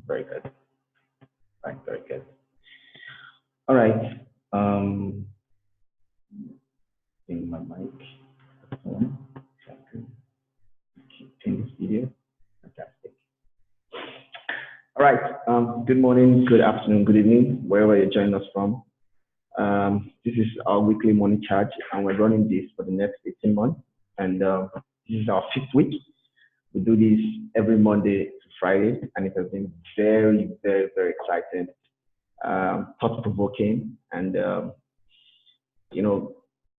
Very good. Right, very good. All right. In my mic. On. In this video. Fantastic. All right. Good morning, good afternoon, good evening, wherever you're joining us from. This is our weekly morning charge, and we're running this for the next 18 months. And this is our 5th week. We do this every Monday to Friday, and it has been very, very, very exciting, thought-provoking, and a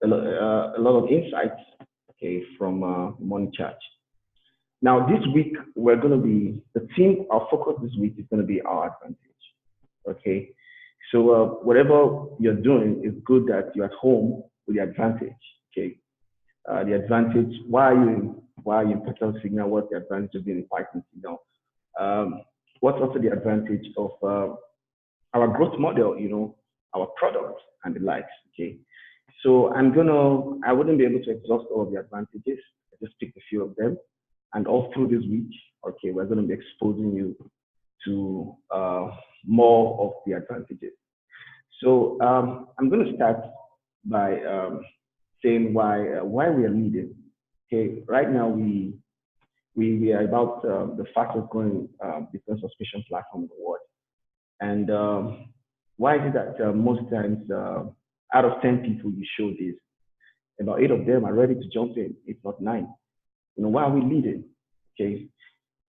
lot of insights, okay, from morning charge. Now, this week we're going to be our focus this week is going to be our advantage. Okay, so whatever you're doing is good that you're at home with the advantage. Okay, the advantage. Why are you in Python signal? What's the advantage of being in Python signal? What's also the advantage of our growth model? Our products and the likes. Okay, so I wouldn't be able to exhaust all the advantages. I just picked a few of them, and all through this week, okay, we're going to be exposing you to more of the advantages. So I'm going to start by saying why we are leading. Okay, right now we are about the fastest growing business subscription platform in the world. And why is it that most times out of 10 people you show this, about 8 of them are ready to jump in, if not 9. Why are we leading? Okay.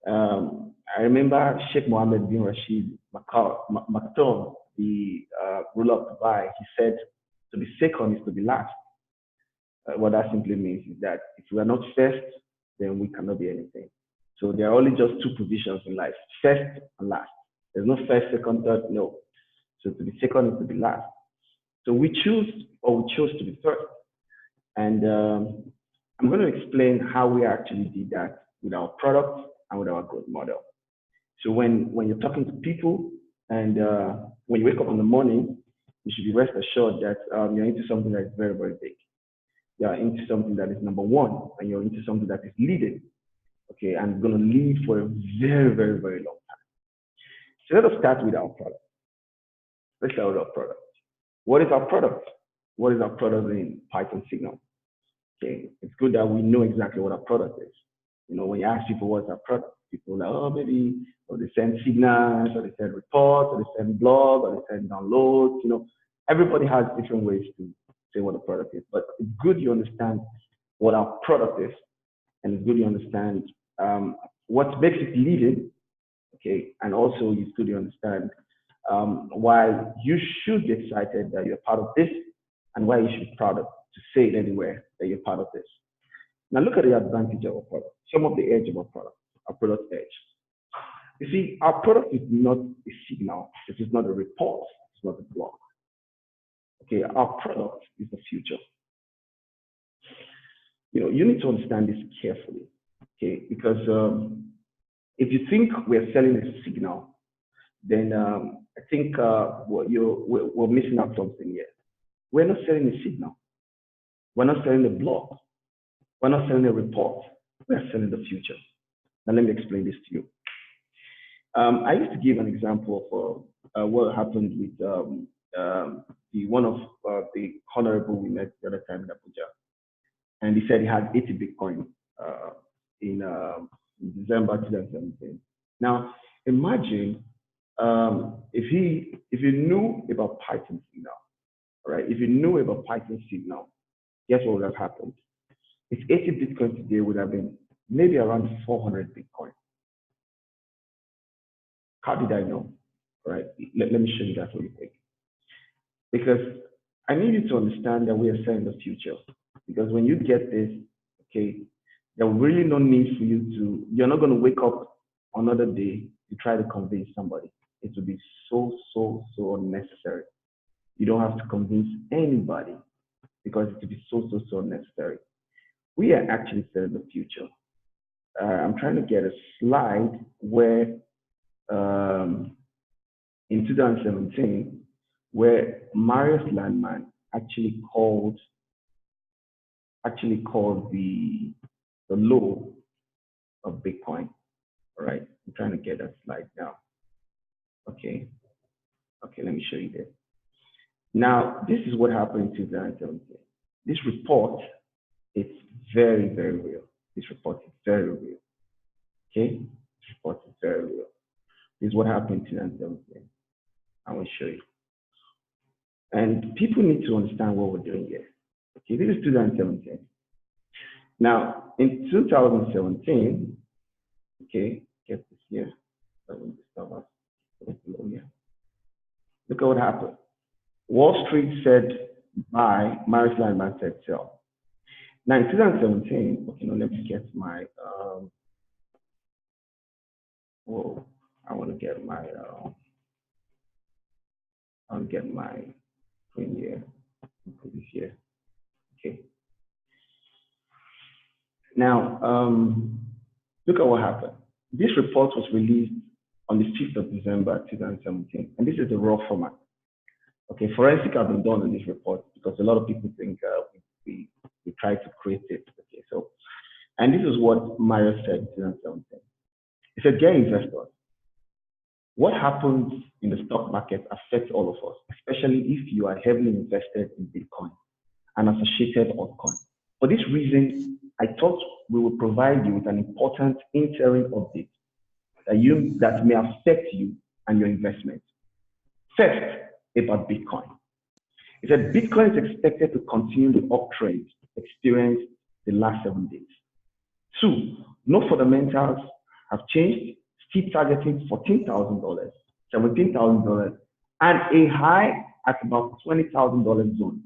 I remember Sheikh Mohammed bin Rashid Maktoum, the ruler of Dubai, he said, to be second is to be last. What that simply means is that if we are not first, then we cannot be anything. So there are only just 2 positions in life, first and last. There's no first, second, third, no. So to be second is to be last. So we chose to be first. And I'm going to explain how we actually did that with our product and with our growth model. So when you're talking to people and when you wake up in the morning, you should be rest assured that you're into something that is very, very big. You're into something that is number one, and you're into something that is leading, okay, and going to lead for a very, very, very long time. So let us start with our product. Let's start with our product. What is our product? What is our product in Python signal? Okay, it's good that we know exactly what our product is. When you ask people what's our product, people are like, oh, maybe, or they send signals, or they send reports, or they send blog, or they send downloads. Everybody has different ways to say what a product is. But it's good you understand what our product is, and it's good you understand what makes it leading. Okay, and also it's good you understand why you should be excited that you're part of this, and why you should be proud of to say it anywhere that you're part of this. Now look at the advantage of our product, some of the edge of our product edge. You see, our product is not a signal, it is not a report, it's not a blog. Okay, our product is the future. You need to understand this carefully, okay, because if you think we're selling a signal, then I think we're missing out something here. We're not selling a signal. We're not selling a blog. We're not selling a report. We're selling the future. Now let me explain this to you. I used to give an example of what happened with one of the honorable we met the other time in Abuja, and he said he had 80 Bitcoin in December 2017. Now imagine if you knew about Python signal, right? If you knew about Python signal, guess what would have happened? If 80 Bitcoin today would have been maybe around 400 Bitcoin. How did I know? All right, let me show you that really quick. Because I need you to understand that we are selling the future. Because when you get this, okay, there will really no need for you're not going to wake up another day to try to convince somebody. It will be so unnecessary. You don't have to convince anybody because it will be so unnecessary. We are actually selling the future. I'm trying to get a slide where in 2017, where Marius Landman actually called the low of Bitcoin. All right, I'm trying to get that slide now. Okay, okay, let me show you this. Now, this is what happened in 2017. This report, it's very, very real. This report is very real. Okay, this report is very real. This is what happened in 2017. I will show you. And people need to understand what we're doing here. Okay, this is 2017. Now, in 2017, okay, get this here. Look at what happened. Wall Street said buy, Maris Landman said sell. Now, in 2017, okay, now let me get my, I want to get my, I'll get my screen here, put this here, okay. Now, look at what happened. This report was released on the 5th of December, 2017, and this is the raw format. Okay, forensic have been done on this report because a lot of people think we tried to create it. Okay, so, and this is what Mario said in 2017. He said, dear investors, what happens in the stock market affects all of us, especially if you are heavily invested in Bitcoin and associated altcoins. For this reason, I thought we would provide you with an important interim update that may affect you and your investment. First, about Bitcoin. He said Bitcoin is expected to continue the uptrend experienced the last 7 days. 2, no fundamentals have changed, still targeting $14,000, $17,000, and a high at about $20,000 zone.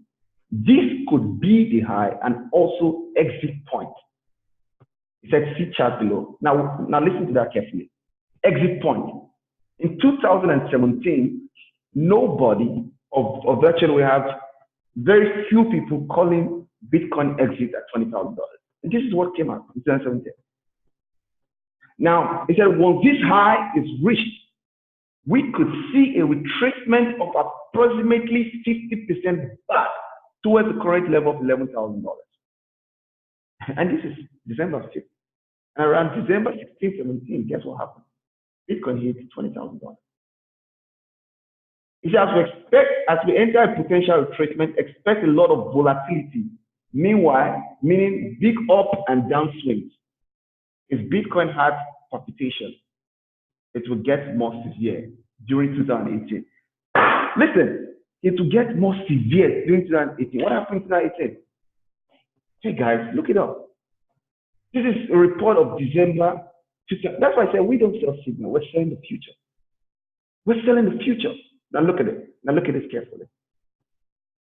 This could be the high and also exit point. He said, see chart below. Now listen to that carefully. Exit point. In 2017, nobody, or virtually we have very few people calling Bitcoin exit at $20,000. And this is what came out in 2017. Now, he said, once this high is reached, we could see a retracement of approximately 50% back towards the current level of $11,000. And this is December 5th. And around December 16, 17, guess what happened? Bitcoin hit $20,000. He said, as we enter a potential retracement, expect a lot of volatility. Meanwhile, meaning big up and down swings. If Bitcoin had palpitation, it will get more severe during 2018. Listen, it will get more severe during 2018. What happened in 2018? Hey guys, look it up. This is a report of December. That's why I said we don't sell signal. We're selling the future. We're selling the future. Now look at it. Now look at this carefully.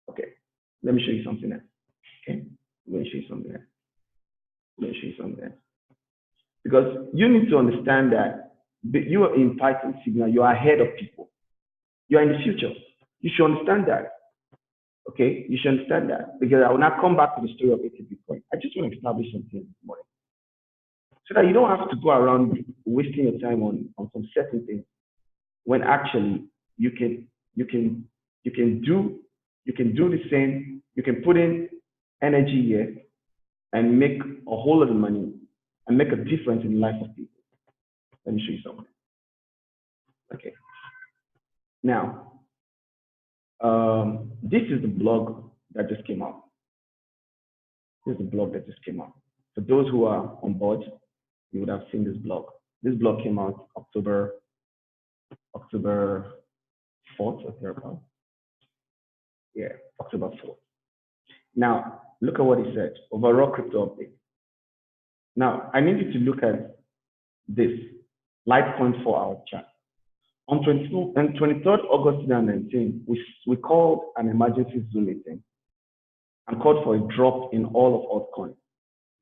Okay, let me show you something else. Okay, let me show you something else. Let me show you something else. Because you need to understand that you are in Python signal. You are ahead of people. You are in the future. You should understand that. Okay, you should understand that. Because I will not come back to the story of 80 Bitcoin. I just want to establish something this morning, so that you don't have to go around wasting your time on some certain things when actually you can do the same. You can put in energy here and make a whole lot of money and make a difference in the life of people. Let me show you something. Okay. Now, this is the blog that just came out. This is the blog that just came out. For those who are on board, you would have seen this blog. This blog came out October 4th or thereabout. Yeah, October 4th. Now, look at what he said. Overall crypto update. Now, I need you to look at this Litecoin 4-hour chart. On 23rd August 2019, we called an emergency Zoom meeting and called for a drop in all of altcoins.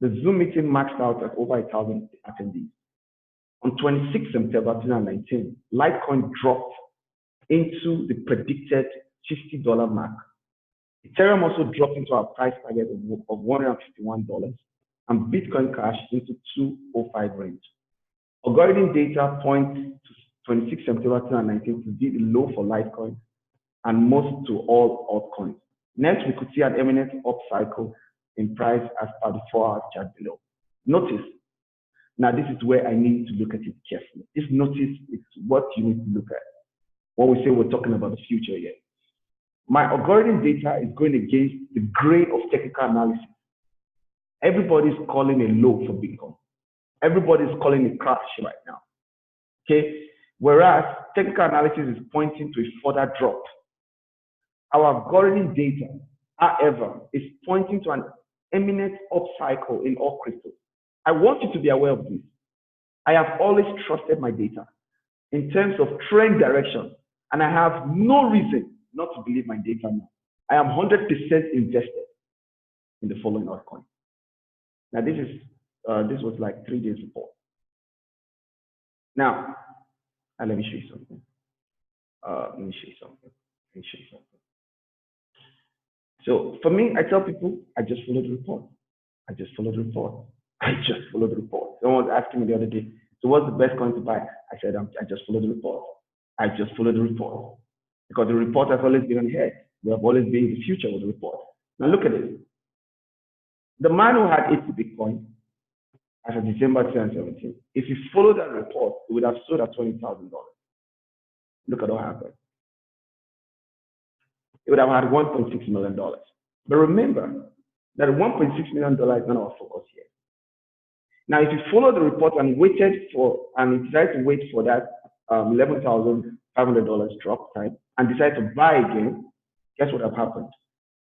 The Zoom meeting maxed out at over 1,000 attendees. On 26th September 2019, Litecoin dropped into the predicted $50 mark. Ethereum also dropped into our price target of $151, and Bitcoin crashed into 205 range. Algorithm data points to 26th September 2019 to be the low for Litecoin and most to all altcoins. Next, we could see an imminent up cycle in price as per the 4-hour chart below. Notice, now this is where I need to look at it carefully. This notice is what you need to look at. when we say we're talking about the future here. My algorithm data is going against the grain of technical analysis. Everybody's calling a low for Bitcoin. Everybody's calling a crash right now. Okay? Whereas technical analysis is pointing to a further drop. Our algorithm data, however, is pointing to an imminent upcycle in all cryptos. I want you to be aware of this. I have always trusted my data in terms of trend direction, and I have no reason not to believe my data now. I am 100% invested in the following altcoin. Now this was like 3 days before. Now, let me show you something. So for me, I tell people, I just follow the report. I just follow the report. Someone was asking me the other day, so what's the best coin to buy? I said, I just follow the report. I just follow the report. Because the report has always been on here. We have always been in the future with the report. Now look at it. The man who had 80 Bitcoin as of December 2017, if you follow that report, it would have sold at $20,000. Look at what happened. It would have had $1.6 million. But remember that $1.6 million is not our focus here. Now, if you follow the report and you decide to wait for that $11,500 drop time and decide to buy again, guess what have happened?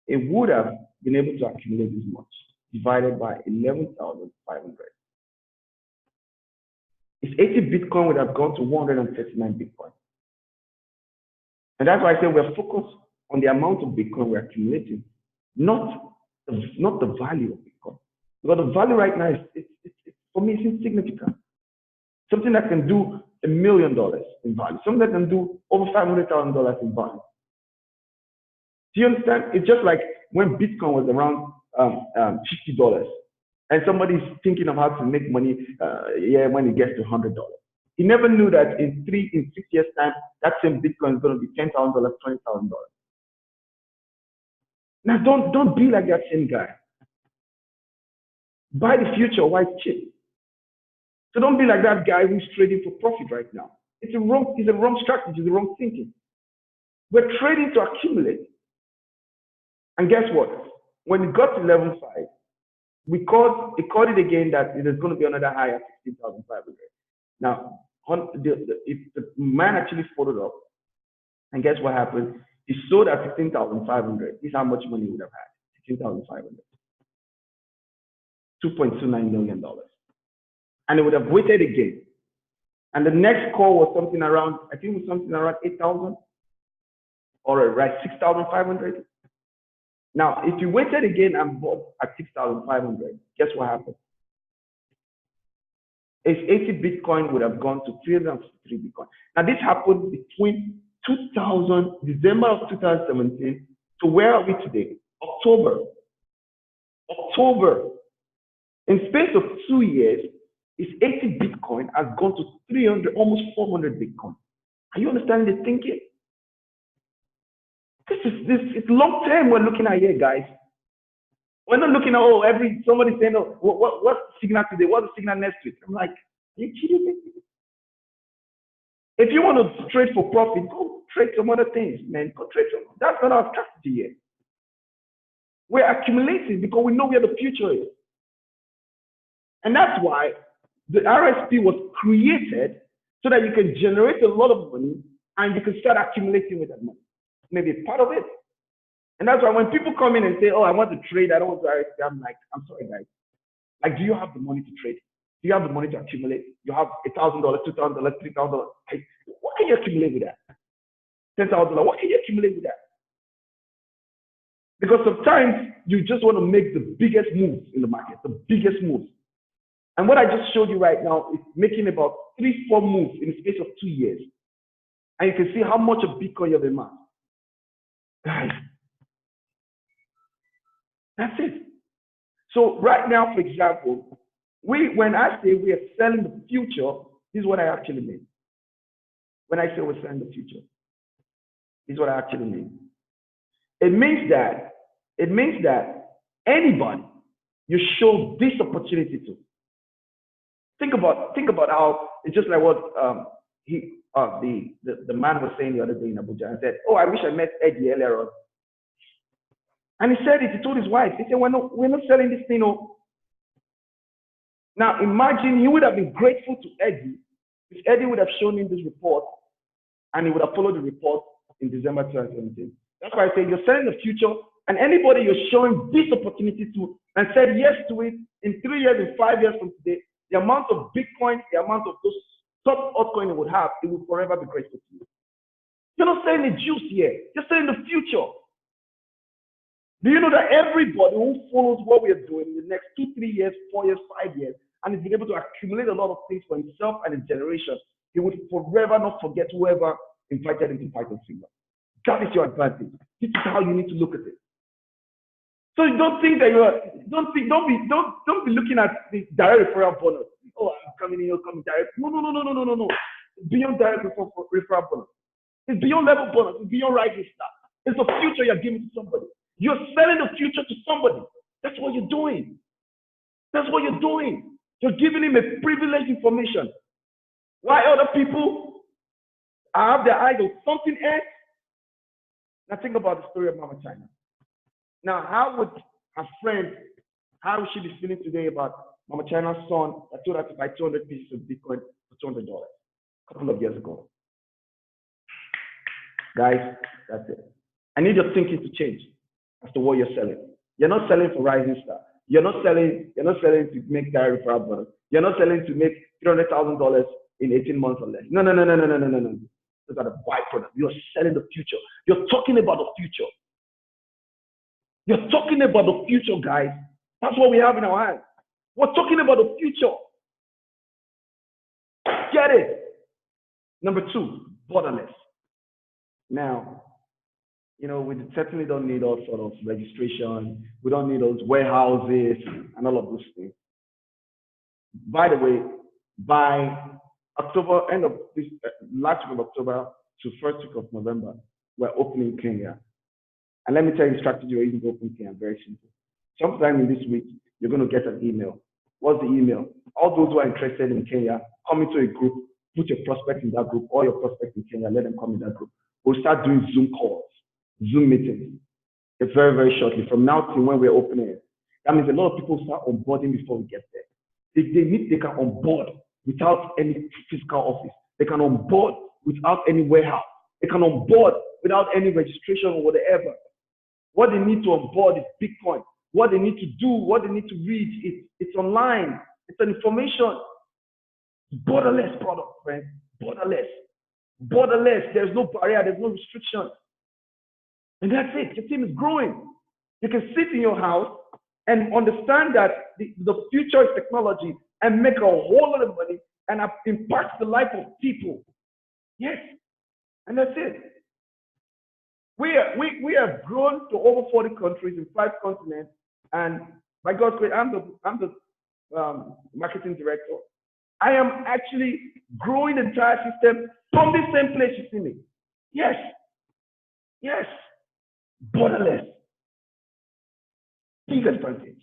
It would have been able to accumulate this much, divided by 11,500. If 80 Bitcoin would have gone to 139 Bitcoin. And that's why I say we're focused on the amount of Bitcoin we're accumulating, not the value of Bitcoin. Because the value right now is for me, it's insignificant. Something that can do $1 million in value, something that can do over $500,000 in value. Do you understand? It's just like when Bitcoin was around $50, and somebody's thinking of how to make money when it gets to $100. He never knew that in 6 years' time, that same Bitcoin is going to be $10,000, $20,000. Now, don't be like that same guy. Buy the future while it's cheap. So don't be like that guy who's trading for profit right now. It's a wrong strategy, it's the wrong thinking. We're trading to accumulate. And guess what? When it got to level 5, it called it again that there's going to be another high at 16,500. Now, if the man actually followed up, and guess what happened? He sold at 16,500. This is how much money he would have had. 16,500. $2.29 million. And it would have waited again. And the next call was something around, I think it was something around 8,000 or right 6,500. Now, if you waited again and bought at 6,500, guess what happened? If 80 Bitcoin would have gone to 353 Bitcoin. Now, this happened between December of 2017 to where are we today? October. In space of 2 years, is 80 Bitcoin has gone to 300, almost 400 Bitcoin. Are you understanding the thinking? It's long term we're looking at here, guys. We're not looking at, somebody saying, what's the signal today? What's the signal next week? I'm like, are you kidding me? If you want to trade for profit, go trade some other things, man. Go trade some. That's not our strategy here. We're accumulating because we know where the future is. And that's why the RSP was created so that you can generate a lot of money and you can start accumulating with that money. Maybe it's part of it. And that's why when people come in and say, I want to trade, I don't want to RSP, I'm like, I'm sorry, guys. Like, do you have the money to trade? Do you have the money to accumulate? You have $1,000, $2,000, $3,000. Like, what can you accumulate with that? $10,000, what can you accumulate with that? Because sometimes you just want to make the biggest moves in the market, the biggest moves. And what I just showed you right now is making about 3-4 moves in the space of 2 years. And you can see how much of Bitcoin you have amassed. Guys, that's it. So right now, for example, when I say we are selling the future, this is what I actually mean. When I say we're selling the future, this is what I actually mean. It means that anybody you show this opportunity to. Think about how it's just like what the man was saying the other day in Abuja and said, "Oh, I wish I met Eddie earlier on." And he said it. He told his wife. He said, "We're not selling this thing." Oh. Now imagine he would have been grateful to Eddie if Eddie would have shown him this report, and he would have followed the report in December 2017. That's why I say you're selling the future, and anybody you're showing this opportunity to and said yes to it in 3 years, in 5 years from today, the amount of Bitcoin, the amount of those top altcoin it would have, it will forever be grateful to you. You're not selling the juice here. You're selling the future. Do you know that everybody who follows what we are doing in the next 2, 3 years, 4 years, 5 years, and is able to accumulate a lot of things for himself and his generation, he would forever not forget whoever invited him to fight on finger. That is your advantage. This is how you need to look at it. So you don't think that don't be looking at the direct referral bonus. Oh, I'm coming in, you're coming direct. No. It's beyond direct referral bonus. It's beyond level bonus. It's beyond rising star. It's the future you're giving to somebody. You're selling the future to somebody. That's what you're doing. That's what you're doing. You're giving him a privileged information. Why other people have their eyes on something else? Now think about the story of Mama China. Now, how would her friend, how would she be feeling today about Mama China's son that told her to buy 200 pieces of Bitcoin for $200 a couple of years ago? Guys, that's it. I need your thinking to change as to what you're selling. You're not selling for rising star. You're not selling to make direct referral bonus. You're not selling to make $300,000 in 18 months or less. No. Those are the byproducts. You're selling the future. You're talking about the future. You're talking about the future, guys. That's what we have in our hands. We're talking about the future. Get it? Number 2, borderless. Now, we certainly don't need all sort of registration. We don't need those warehouses and all of those things. By the way, by October, end of this last week of October to first week of November, we're opening Kenya. And let me tell you the strategy we're using to open Kenya. Very simple. Sometime in this week, you're going to get an email. What's the email? All those who are interested in Kenya, come into a group, put your prospect in that group, all your prospects in Kenya, let them come in that group. We'll start doing Zoom calls, Zoom meetings. It's very, very shortly. From now to when we're opening it. That means a lot of people start onboarding before we get there. They can onboard without any physical office. They can onboard without any warehouse. They can onboard without any registration or whatever. What they need to onboard is Bitcoin. What they need to do, what they need to read, it's online. It's an information. Borderless product, friends. Borderless. Borderless. There's no barrier. There's no restriction. And that's it. Your team is growing. You can sit in your house and understand that the future is technology and make a whole lot of money and impact the life of people. Yes. And that's it. We have grown to over 40 countries in 5 continents, and by God's grace, I'm the marketing director. I am actually growing the entire system from the same place you see me. Yes, borderless, big advantage.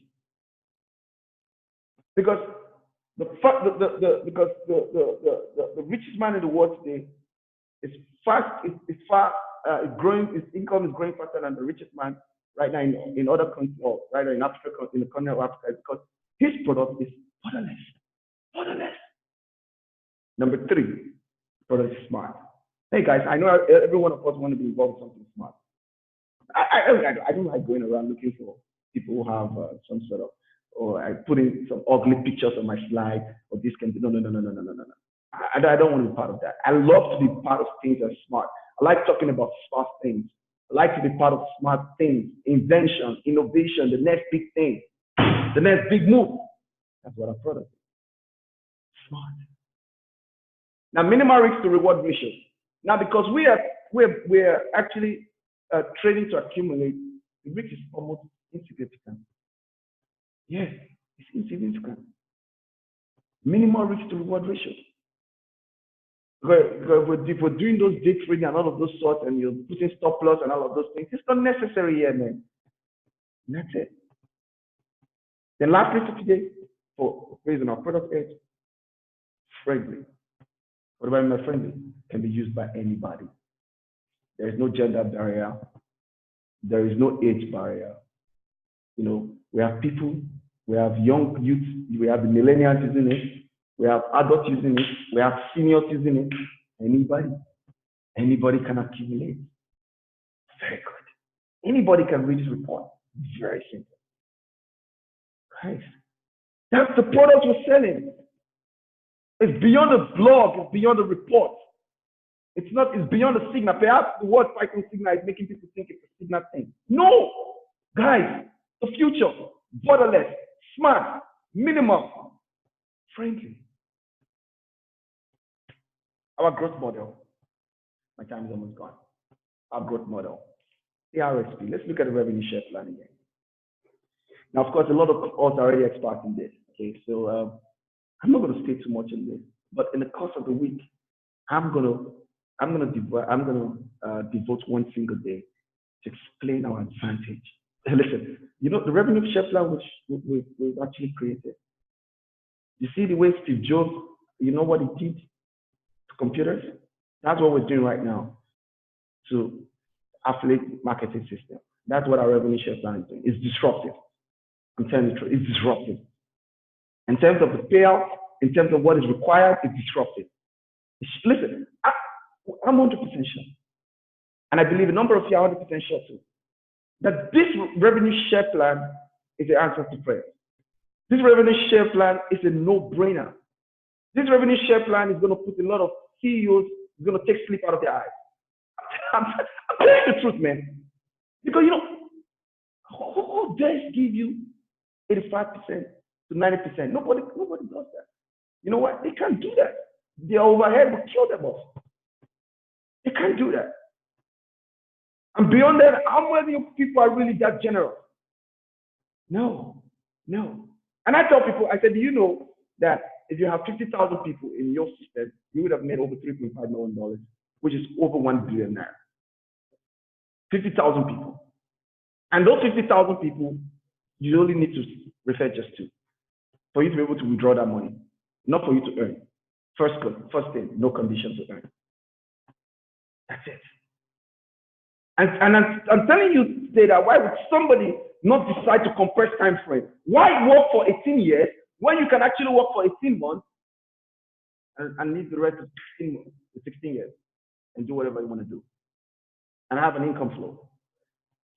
Because the richest man in the world today is growing. His income is growing faster than the richest man right now in other countries, or right now in Africa, in the continent of Africa, because his product is borderless. Number 3, product is smart. Hey guys, I know every one of us want to be involved in something smart. I don't like going around looking for people who have some sort of, or I put in some ugly pictures on my slide, or this can be, no. I don't want to be part of that. I love to be part of things that are smart. I like talking about smart things. I like to be part of smart things, invention, innovation, the next big thing, the next big move. That's what I'm proud of. Smart. Now, minimal risk to reward ratio. Now, because we're actually trading to accumulate, the risk is almost insignificant. Yes, it's insignificant. Minimal risk to reward ratio. If we're doing those day trading and all of those sorts, and you're putting stop loss and all of those things, it's not necessary here, man. And that's it. Then lastly for today, based on our product edge, friendly. What about my friendly? Can be used by anybody. There is no gender barrier. There is no age barrier. You know, we have people, we have young youth, we have the millennials using it, we have adults using it, we have seniors using it. Anybody can accumulate. Very good. Anybody can read this report. Very simple. Guys, that's the product we're selling. It's beyond the blog, it's beyond the report. It's beyond the signal. Perhaps the word Python signal is making people think it's a signal thing. No! Guys, the future, borderless, smart, minimum, friendly. Our growth model. My time is almost gone. Our growth model. The RSP. Let's look at the revenue share plan again. Now, of course, a lot of us are already experts in this. Okay, so I'm not going to stay too much on this, but in the course of the week, I'm gonna devote one single day to explain our advantage. Listen, you know the revenue share plan which we've actually created. You see the way Steve Jobs, you know what he did to computers? That's what we're doing right now to affiliate marketing system. That's what our revenue share plan is doing. It's disruptive. I'm telling you the truth, it's disruptive. In terms of the payout, in terms of what is required, it's disruptive. Listen, I'm 100% sure, and I believe a number of you are 100% sure too, that this revenue share plan is the answer to prayer. This revenue share plan is a no-brainer. This revenue share plan is going to put a lot of CEOs, is going to take sleep out of their eyes. I'm telling you the truth, man. Because, you know, who dares give you 85% to 90%? Nobody does that. You know what? They can't do that. Their overhead will kill them off. They can't do that. And beyond that, how many people are really that generous? No. And I tell people, I said, do you know that if you have 50,000 people in your system, you would have made over $3.5 million, which is over $1 billion now. 50,000 people. And those 50,000 people, you only need to refer just to, for you to be able to withdraw that money, not for you to earn. First thing, no condition to earn. That's it. And I'm telling you today that why would somebody not decide to compress time frame? Why work for 18 years when you can actually work for 18 months and leave the rest of 16 years and do whatever you want to do and have an income flow?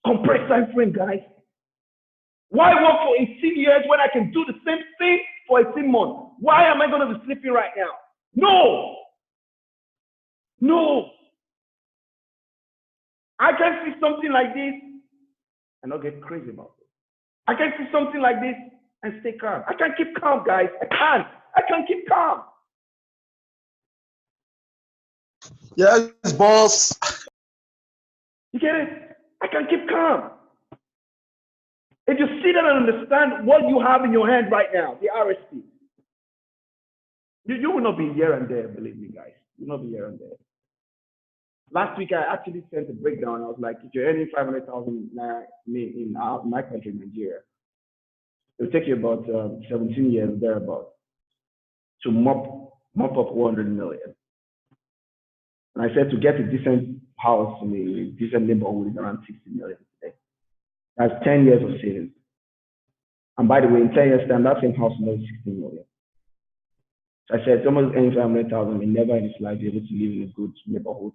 Compress time frame, guys. Why work for 18 years when I can do the same thing for 18 months? Why am I going to be sleeping right now? No. I can see something like this and not get crazy about it. I can see something like this and stay calm. I can't keep calm, guys. I can't keep calm. Yes, boss. You get it? I can't keep calm. If you sit down and understand what you have in your hand right now, the RSP, you will not be here and there, believe me, guys. You will not be here and there. Last week, I actually sent a breakdown. I was like, if you're earning 500,000 in my country, Nigeria, it will take you about 17 years thereabout to mop up 100 million. And I said to get a decent house in a decent neighborhood is around 60 million today. That's 10 years of savings. And by the way, in 10 years' time, that same house is 60 million. So I said, someone earning 500,000 may never in his life be able to live in a good neighborhood.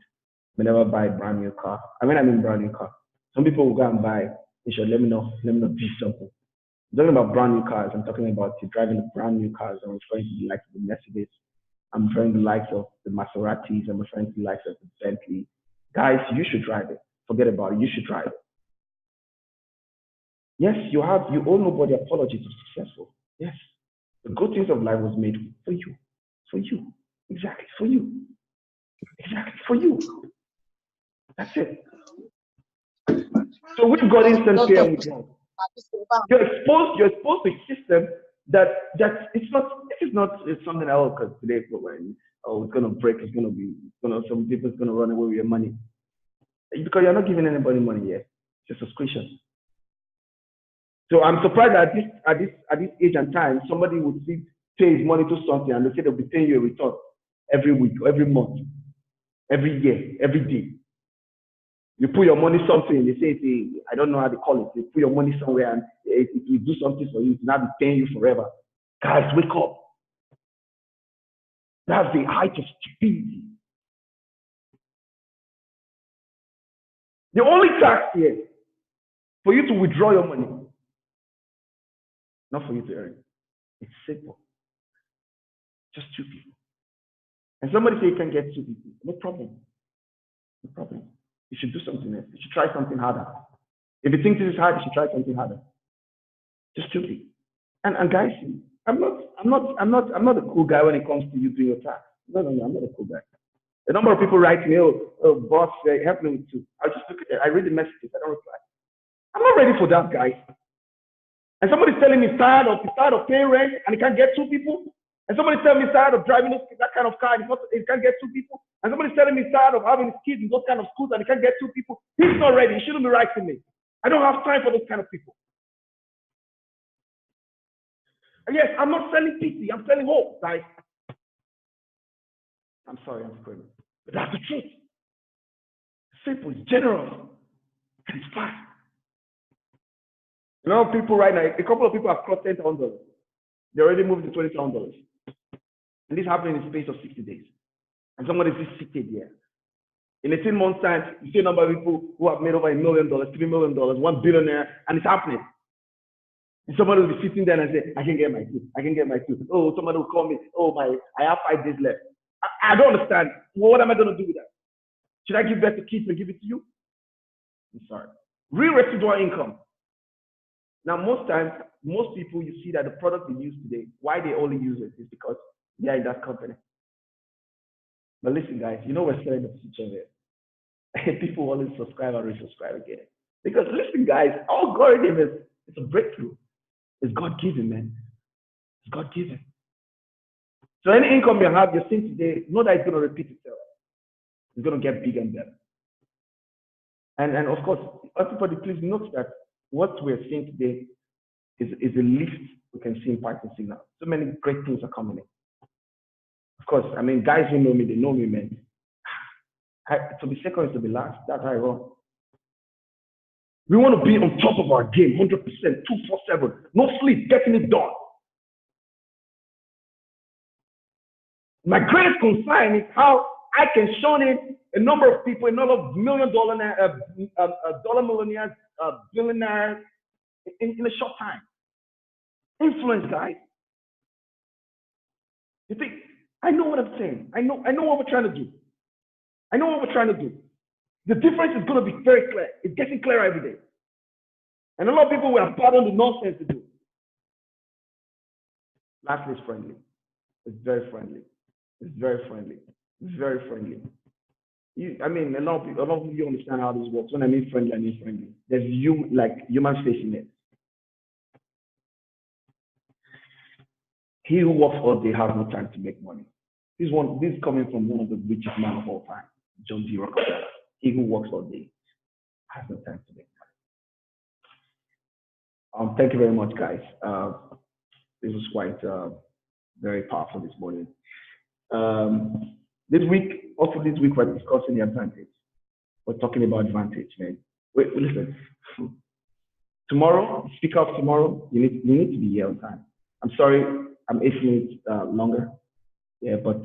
May never buy a brand new car. I mean brand new car. Some people will go and buy, they should let me know do something. I'm talking about brand new cars. I'm talking about you driving the brand new cars. I'm referring to the likes of the Mercedes. I'm referring to the likes of the Maseratis. I'm referring to the likes of the Bentley. Guys, you should drive it. Forget about it. You should drive it. Yes, you owe nobody apology to successful. Yes. The good things of life was made for you. For you. Exactly. For you. Exactly. For you. That's it. So we've got instant pay and withdrawal. You're exposed to a system that it's something else because today it's gonna break, some people's gonna run away with your money. Because you're not giving anybody money yet. It's a subscription. So I'm surprised that at this age and time, somebody would pay his money to something and they say they'll be paying you a return. every week, every month, every year, every day. You put your money something, they say, I don't know how they call it. You put your money somewhere and it will do something for you. It will not be paying you forever. Guys, wake up. That's the height of stupidity. The only tax here for you to withdraw your money, not for you to earn. It's simple. Just 2 people. And somebody say you can get 2 people. No problem. No problem. You should do something else. You should try something harder. If you think this is hard, you should try something harder. Just 2 people. And guys, I'm not a cool guy when it comes to you doing your tax. No, I'm not a cool guy. A number of people write me, oh boss, help me with 2. I just look at it. I read the messages. I don't reply. I'm not ready for that, guys. And somebody's telling me he's tired of paying rent and he can't get 2 people. And somebody's telling me he's tired of driving that kind of car and he can't get 2 people. And somebody's telling me he's tired of having his kids in those kind of schools and he can't get 2 people. He's not ready. He shouldn't be writing me. I don't have time for those kind of people. And yes, I'm not selling pity. I'm selling hope, guys. I'm sorry, I'm screaming. But that's the truth. It's simple, it's general, and it's fast. You know, people right now, a couple of people have crossed $10,000. They already moved to $20,000. And this happened in the space of 60 days. And somebody is seated here. In 18 months' time, you see a number of people who have made over $1 million, $3 million, $1 billionaire, and it's happening. And somebody will be sitting there and say, I can get my 2. I can get my 2. Oh, somebody will call me. Oh, I have 5 days left. I don't understand. Well, what am I going to do with that? Should I give back to kids and give it to you? I'm sorry. Real residual income. Now, most times, most people, you see that the product they use today, why they only use it is because they are in that company. But listen, guys, you know we're selling the future here. People always subscribe and resubscribe again. Because listen, guys, algorithm it's a breakthrough. It's God-given, man. It's God-given. So any income you have, you're seeing today, know that it's going to repeat itself. It's going to get bigger and better. And of course, everybody, please note that what we're seeing today is a lift we can see in Python Signal. So many great things are coming in. Of course, I mean, guys who know me, they know me, man. To be second is to be last. That's how I run. We want to be on top of our game, 100%, 247, no sleep, getting it done. My greatest concern is how I can show in a number of people, a number of $1 million dollar millionaires, billionaires in a short time. Influence, guys. You think, I know what I'm saying. I know what we're trying to do. I know what we're trying to do. The difference is going to be very clear. It's getting clearer every day. And a lot of people will have pardoned the nonsense to do. Lastly, it's friendly. It's very friendly. It's very friendly. It's very friendly. I mean, a lot of you understand how this works. When I mean friendly, I mean friendly. There's human face in it. He who works all day has no time to make money. This is coming from one of the richest men of all time, John D. Rockefeller. He who works all day has no time to make money. Thank you very much, guys. This was quite very powerful this morning. This week we're discussing the advantage. We're talking about advantage, man. Wait, listen. Tomorrow, speaker of tomorrow, you need to be here on time. I'm sorry, I'm 8 minutes longer. Yeah, but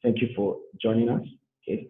thank you for joining us. Okay.